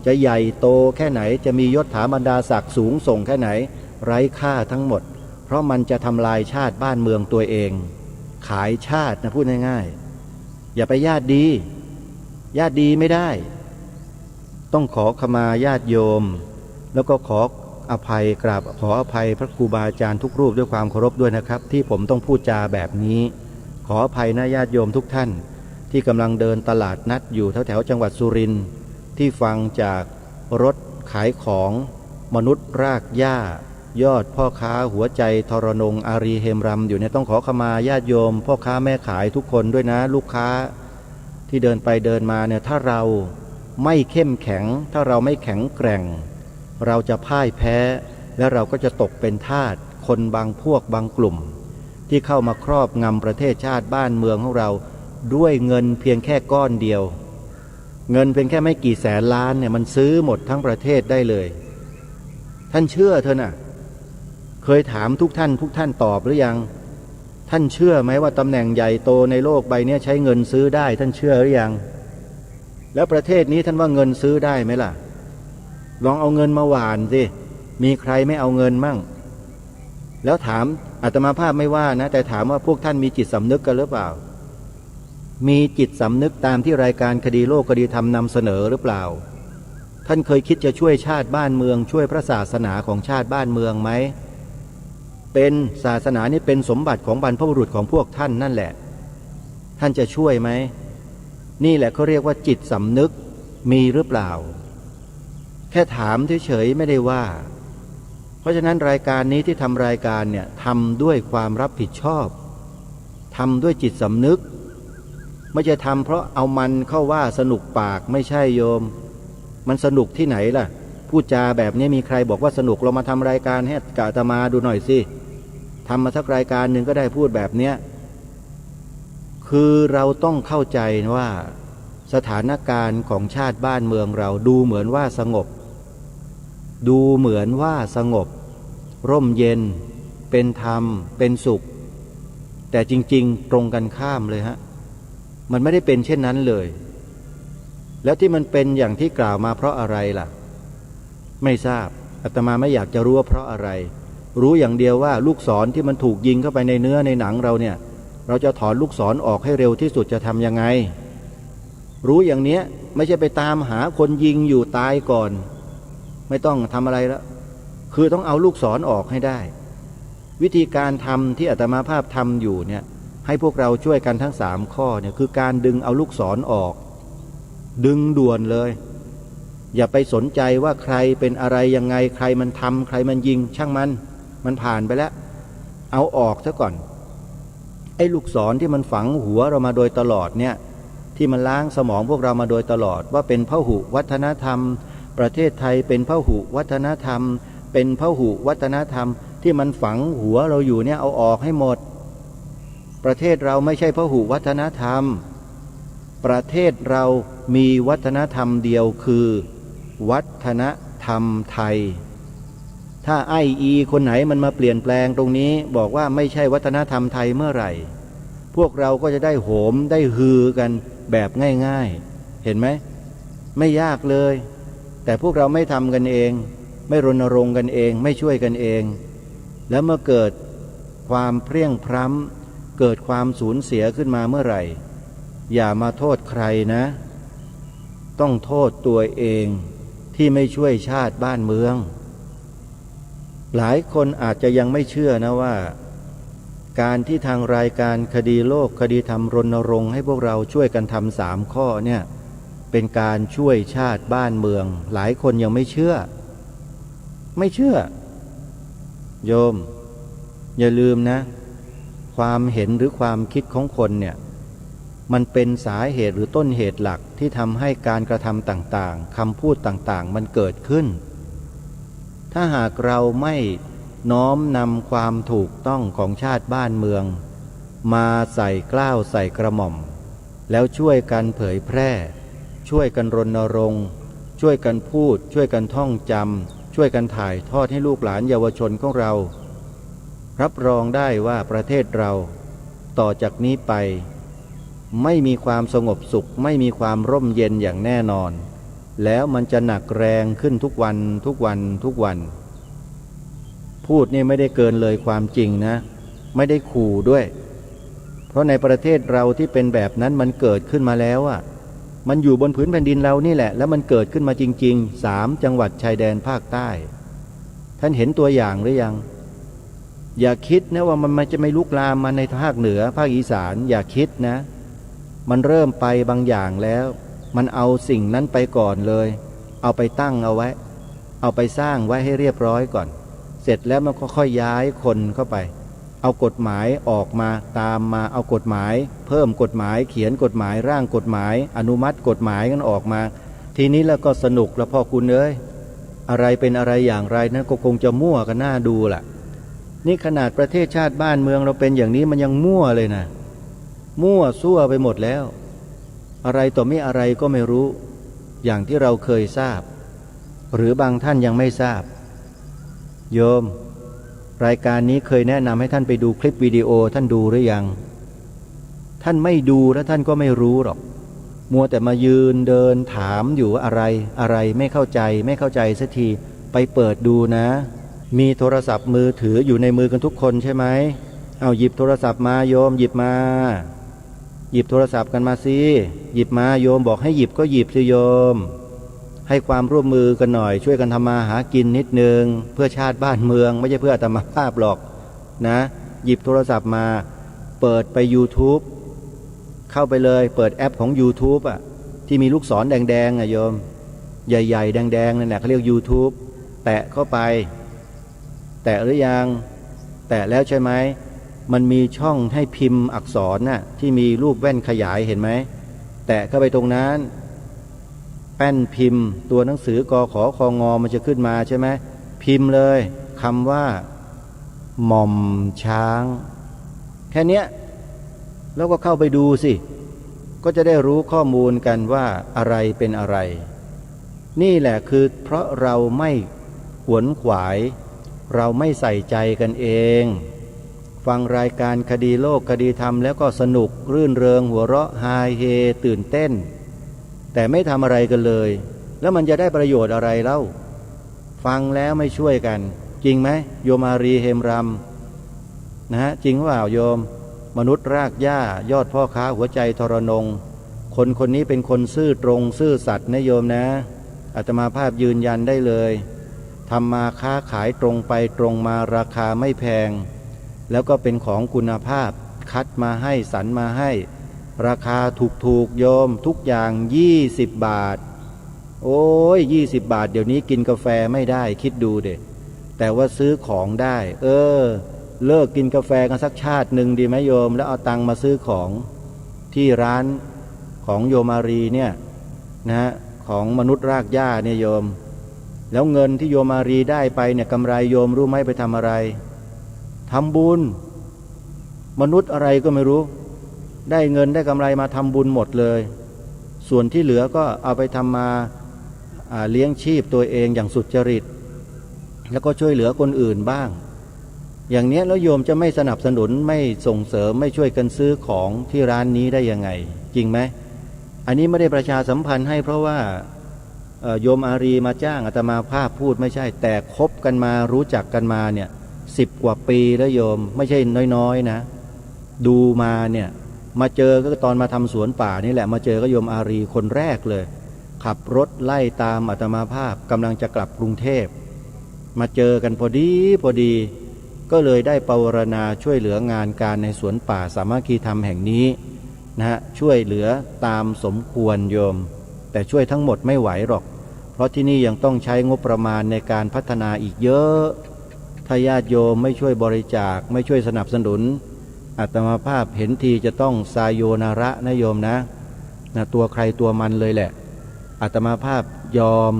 จะใหญ่โตแค่ไหนจะมียศถาบรรดาศักดิ์สูงส่งแค่ไหนไร้ค่าทั้งหมดเพราะมันจะทำลายชาติบ้านเมืองตัวเองขายชาตินะพูดง่ายๆอย่าไปญาติดีญาติดีไม่ได้ต้องขอขมาญาติโยมแล้วก็ขออภัยกราบขออภัยพระครูบาอาจารย์ทุกรูปด้วยความเคารพด้วยนะครับที่ผมต้องพูดจาแบบนี้ขออภัยนะญาติโยมทุกท่านที่กำลังเดินตลาดนัดอยู่แถวๆจังหวัดสุรินทร์ที่ฟังจากรถขายของมนุษย์รากหญ้ายอดพ่อค้าหัวใจทรนงอารีเฮมรำอยู่เนี่ยต้องขอขมาญาติโยมพ่อค้าแม่ขายทุกคนด้วยนะลูกค้าที่เดินไปเดินมาเนี่ยถ้าเราไม่เข้มแข็งถ้าเราไม่แข็งแกร่งเราจะพ่ายแพ้และเราก็จะตกเป็นทาสคนบางพวกบางกลุ่มที่เข้ามาครอบงำประเทศชาติบ้านเมืองของเราด้วยเงินเพียงแค่ก้อนเดียวเงินเพียงแค่ไม่กี่แสนล้านเนี่ยมันซื้อหมดทั้งประเทศได้เลยท่านเชื่อเถอะนะเคยถามทุกท่านตอบหรือยังท่านเชื่อไหมว่าตำแหน่งใหญ่โตในโลกใบนี้ใช้เงินซื้อได้ท่านเชื่อหรือยังแล้วประเทศนี้ท่านว่าเงินซื้อได้ไหมล่ะลองเอาเงินมาหว่านสิมีใครไม่เอาเงินมั่งแล้วถามอาตมาภาพไม่ว่านะแต่ถามว่าพวกท่านมีจิตสำนึกกันหรือเปล่ามีจิตสำนึกตามที่รายการคดีโลกคดีธรรมนำเสนอหรือเปล่าท่านเคยคิดจะช่วยชาติบ้านเมืองช่วยพระศาสนาของชาติบ้านเมืองไหมเป็นศาสนานี่เป็นสมบัติของบรรพบุรุษของพวกท่านนั่นแหละท่านจะช่วยไหมนี่แหละเขาเรียกว่าจิตสำนึกมีหรือเปล่าแค่ถามเฉยๆไม่ได้ว่าเพราะฉะนั้นรายการนี้ที่ทำรายการเนี่ยทำด้วยความรับผิดชอบทำด้วยจิตสำนึกไม่ใช่ทำเพราะเอามันเข้าว่าสนุกปากไม่ใช่โยมมันสนุกที่ไหนล่ะพูดจาแบบนี้มีใครบอกว่าสนุกเรามาทำรายการให้กะตมาดูหน่อยสิทำมาสักรายการหนึ่งก็ได้พูดแบบเนี้ยคือเราต้องเข้าใจว่าสถานการณ์ของชาติบ้านเมืองเราดูเหมือนว่าสงบดูเหมือนว่าสงบร่มเย็นเป็นธรรมเป็นสุขแต่จริงๆตรงกันข้ามเลยฮะมันไม่ได้เป็นเช่นนั้นเลยแล้วที่มันเป็นอย่างที่กล่าวมาเพราะอะไรล่ะไม่ทราบอาตมาไม่อยากจะรู้ว่าเพราะอะไรรู้อย่างเดียวว่าลูกศรที่มันถูกยิงเข้าไปในเนื้อในหนังเราเนี่ยเราจะถอนลูกศรออกให้เร็วที่สุดจะทำยังไงรู้อย่างเนี้ยไม่ใช่ไปตามหาคนยิงอยู่ตายก่อนไม่ต้องทำอะไรแล้วคือต้องเอาลูกศรออกให้ได้วิธีการทำที่อาตมาภาพทำอยู่เนี่ยให้พวกเราช่วยกันทั้ง3ข้อเนี่ยคือการดึงเอาลูกศรออกดึงด่วนเลยอย่าไปสนใจว่าใครเป็นอะไรยังไงใครมันทำใครมันยิงช่างมันผ่านไปแล้วเอาออกซะก่อนไอ้ลูกศรที่มันฝังหัวเรามาโดยตลอดเนี่ยที่มันล้างสมองพวกเรามาโดยตลอดว่าเป็นพหุวัฒนธรรมประเทศไทยเป็นพหุวัฒนธรรมเป็นพหุวัฒนธรรมที่มันฝังหัวเราอยู่เนี่ยเอาออกให้หมดประเทศเราไม่ใช่พหุวัฒนธรรมประเทศเรามีวัฒนธรรมเดียวคือวัฒนธรรมไทย ถ้าไอ้อีคนไหนมันมาเปลี่ยนแปลงตรงนี้บอกว่าไม่ใช่วัฒนธรรมไทยเมื่อไหร่พวกเราก็จะได้โหมได้ฮือกันแบบง่ายๆเห็นไหมไม่ยากเลยแต่พวกเราไม่ทำกันเองไม่รณรงค์กันเองไม่ช่วยกันเองแล้วเมื่อเกิดความเพรี่ยงพร้ำเกิดความสูญเสียขึ้นมาเมื่อไหร่อย่ามาโทษใครนะต้องโทษตัวเองที่ไม่ช่วยชาติบ้านเมืองหลายคนอาจจะยังไม่เชื่อนะว่าการที่ทางรายการคดีโลกคดีธรรมรณรงค์ให้พวกเราช่วยกันทำ3 ข้อเนี่ยเป็นการช่วยชาติบ้านเมืองหลายคนยังไม่เชื่อโยมอย่าลืมนะความเห็นหรือความคิดของคนเนี่ยมันเป็นสาเหตุหรือต้นเหตุหลักที่ทำให้การกระทำต่างๆคำพูดต่างๆมันเกิดขึ้นถ้าหากเราไม่น้อมนำความถูกต้องของชาติบ้านเมืองมาใส่เกล้าใส่กระหม่อมแล้วช่วยกันเผยแพร่ช่วยกันรณรงค์ช่วยกันพูดช่วยกันท่องจำช่วยกันถ่ายทอดให้ลูกหลานเยาวชนของเรารับรองได้ว่าประเทศเราต่อจากนี้ไปไม่มีความสงบสุขไม่มีความร่มเย็นอย่างแน่นอนแล้วมันจะหนักแรงขึ้นทุกวันพูดนี่ไม่ได้เกินเลยความจริงนะไม่ได้ขู่ด้วยเพราะในประเทศเราที่เป็นแบบนั้นมันเกิดขึ้นมาแล้วอ่ะมันอยู่บนผืนแผ่นดินเรานี่แหละแล้วมันเกิดขึ้นมาจริงๆ3 จังหวัดชายแดนภาคใต้ท่านเห็นตัวอย่างหรือยังอย่าคิดนะว่ามันจะไม่ลุกลามมาในภาคเหนือภาคอีสานอย่าคิดนะมันเริ่มไปบางอย่างแล้วมันเอาสิ่งนั้นไปก่อนเลยเอาไปตั้งเอาไว้เอาไปสร้างไว้ให้เรียบร้อยก่อนเสร็จแล้วมันก็ค่อยย้ายคนเข้าไปเอากฎหมายออกมาตามมาเอากฎหมายเพิ่มกฎหมายเขียนกฎหมายร่างกฎหมายอนุมัติกฎหมายกันออกมาทีนี้แล้วก็สนุกแล้วพ่อคุณเอ้ยอะไรเป็นอะไรอย่างไรนั้นก็คงจะมั่วกันหน้าดูล่ะนี่ขนาดประเทศชาติบ้านเมืองเราเป็นอย่างนี้มันยังมั่วเลยนะมั่วซั่วไปหมดแล้วอะไรต่อไม่อะไรก็ไม่รู้อย่างที่เราเคยทราบหรือบางท่านยังไม่ทราบโยมรายการนี้เคยแนะนำให้ท่านไปดูคลิปวิดีโอท่านดูหรือยังท่านไม่ดูแล้วท่านก็ไม่รู้หรอกมัวแต่มายืนเดินถามอยู่ว่าอะไรไม่เข้าใจสักทีไปเปิดดูนะมีโทรศัพท์มือถืออยู่ในมือกันทุกคนใช่ไหมเอาหยิบโทรศัพท์มาโยมหยิบโทรศัพท์กันมาสิหยิบมาโยมบอกให้หยิบก็หยิบสิโยมให้ความร่วมมือกันหน่อยช่วยกันทำมาหากินนิดนึงเพื่อชาติบ้านเมืองไม่ใช่เพื่ออาตมาภาพหรอกนะหยิบโทรศัพท์มาเปิดไป YouTube เข้าไปเลยเปิดแอปของ YouTube อ่ะที่มีลูกศรแดงๆอ่ะโยมใหญ่ๆแดงๆนั่นแหละเขาเรียก YouTube แตะเข้าไปแตะหรือยังแตะแล้วใช่ไหมมันมีช่องให้พิมพ์อักษรน่ะที่มีรูปแว่นขยายเห็นไหมแตะเข้าไปตรงนั้นแป้นพิมพ์ตัวหนังสือกขคงมันจะขึ้นมาใช่ไหมพิมพ์เลยคำว่าหม่อมช้างแค่เนี้ยแล้วก็เข้าไปดูสิก็จะได้รู้ข้อมูลกันว่าอะไรเป็นอะไรนี่แหละคือเพราะเราไม่ขวนขวายเราไม่ใส่ใจกันเองฟังรายการคดีโลกคดีธรรมแล้วก็สนุกรื่นเริงหัวเราะฮาเฮตื่นเต้นแต่ไม่ทำอะไรกันเลยแล้วมันจะได้ประโยชน์อะไรเล่าฟังแล้วไม่ช่วยกันจริงไหมโยมอารีเฮมรำนะฮะจริงว่าโยมมนุษย์รากหญ้ายอดพ่อค้าหัวใจทรนงคนนี้เป็นคนซื่อตรงซื่อสัตย์นะโยมนะอาตมาภาพยืนยันได้เลยทำมาค้าขายตรงไปตรงมาราคาไม่แพงแล้วก็เป็นของคุณภาพคัดมาให้สรรมาให้ราคาถูกโยมทุกอย่าง20 บาทโอ้ย20 บาทเดี๋ยวนี้กินกาแฟไม่ได้คิดดูเด็แต่ว่าซื้อของได้เลิกกินกาแฟกันสักชาติหนึ่งดีไหมโยมแล้วเอาตังค์มาซื้อของที่ร้านของโยมารีเนี่ยนะฮะของมนุษย์รากหญ้าเนี่ยโยมแล้วเงินที่โยมารีได้ไปเนี่ยกำไรโยมรู้ไหมไปทำอะไรทำบุญมนุษย์อะไรก็ไม่รู้ได้เงินได้กำไรมาทำบุญหมดเลยส่วนที่เหลือก็เอาไปทำมาเลี้ยงชีพตัวเองอย่างสุจริต แล้วก็ช่วยเหลือคนอื่นบ้าง อย่างเนี้ยแล้วโยมจะไม่สนับสนุนไม่ส่งเสริมไม่ช่วยกันซื้อของที่ร้านนี้ได้ยังไงจริงไหมอันนี้ไม่ได้ประชาสัมพันธ์ให้เพราะว่าโยมอารีมาจ้างอาตมาภาพพูดไม่ใช่แต่คบกันมารู้จักกันมาเนี่ย10 กว่าปีแล้วโยมไม่ใช่น้อยๆนะดูมาเนี่ยมาเจอก็ตอนมาทำสวนป่านี่แหละมาเจอก็โยมอารีคนแรกเลยขับรถไล่ตามอาตมาภาพกำลังจะกลับกรุงเทพมาเจอกันพอดีก็เลยได้ปวารณาช่วยเหลืองานการในสวนป่าสามัคคีธรรมแห่งนี้นะฮะช่วยเหลือตามสมควรโยมแต่ช่วยทั้งหมดไม่ไหวหรอกเพราะที่นี่ยังต้องใช้งบประมาณในการพัฒนาอีกเยอะถ้าญาติโยมไม่ช่วยบริจาคไม่ช่วยสนับสนุนอาตมาภาพเห็นทีจะต้องสายโยนาระนะโยมนะตัวใครตัวมันเลยแหละอาตมาภาพยอม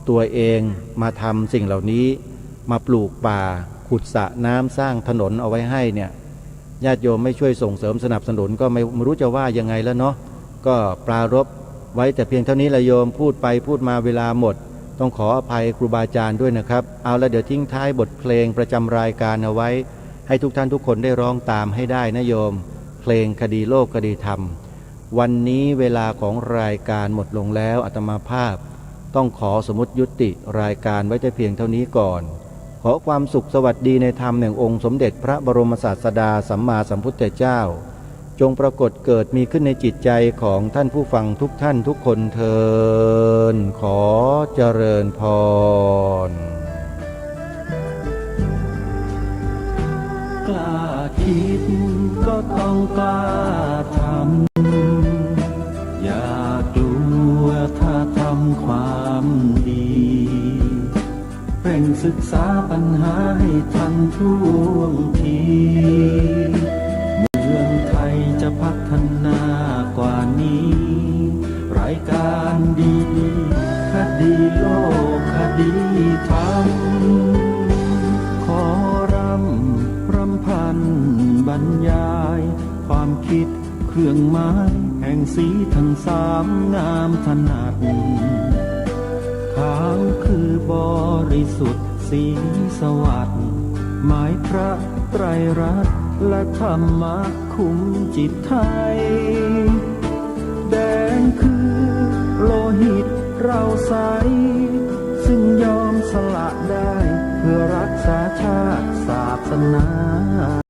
ตัวเองมาทำสิ่งเหล่านี้มาปลูกป่าขุดสระน้ำสร้างถนนเอาไว้ให้เนี่ยญาติโยมไม่ช่วยส่งเสริมสนับสนุนก็ไม่รู้จะว่ายังไงแล้วเนาะก็ปรารภไว้แต่เพียงเท่านี้ละโยมพูดไปพูดมาเวลาหมดต้องขออภัยครูบาอาจารย์ด้วยนะครับเอาละเดี๋ยวทิ้งท้ายบทเพลงประจำรายการเอาไว้ให้ทุกท่านทุกคนได้ร้องตามให้ได้นะโยมเพลงคดีโลกคดีธรรมวันนี้เวลาของรายการหมดลงแล้วอาตมาภาพต้องขอสมมุติยุติรายการไว้แต่เพียงเท่านี้ก่อนขอความสุขสวัสดีในธรรมแห่งองค์สมเด็จพระบรมศาสดาสัมมาสัมพุทธเจ้าจงปรากฏเกิดมีขึ้นในจิตใจของท่านผู้ฟังทุกท่านทุกคนเทินขอเจริญพรกล้าคิดก็ต้องกล้าทำอย่ากลัวถ้าทำความดีเร่งศึกษาปัญหาให้ทันท่วงทีเมืองไทยจะพัฒนากว่านี้รายการดีคดีโลกคดีธรรมขอรำพันบรรยายความคิดเครื่องหมายแห่งสีทั้งสามงามถนัดขาวคือบริสุทธิ์สีสวัสดิ์หมายพระไตรรัตน์และธรรมะคุ้มจิตไทยแดงคือโลหิตเราใสซึ่งยอมสละได้เพื่อรักษาชาติศาสนา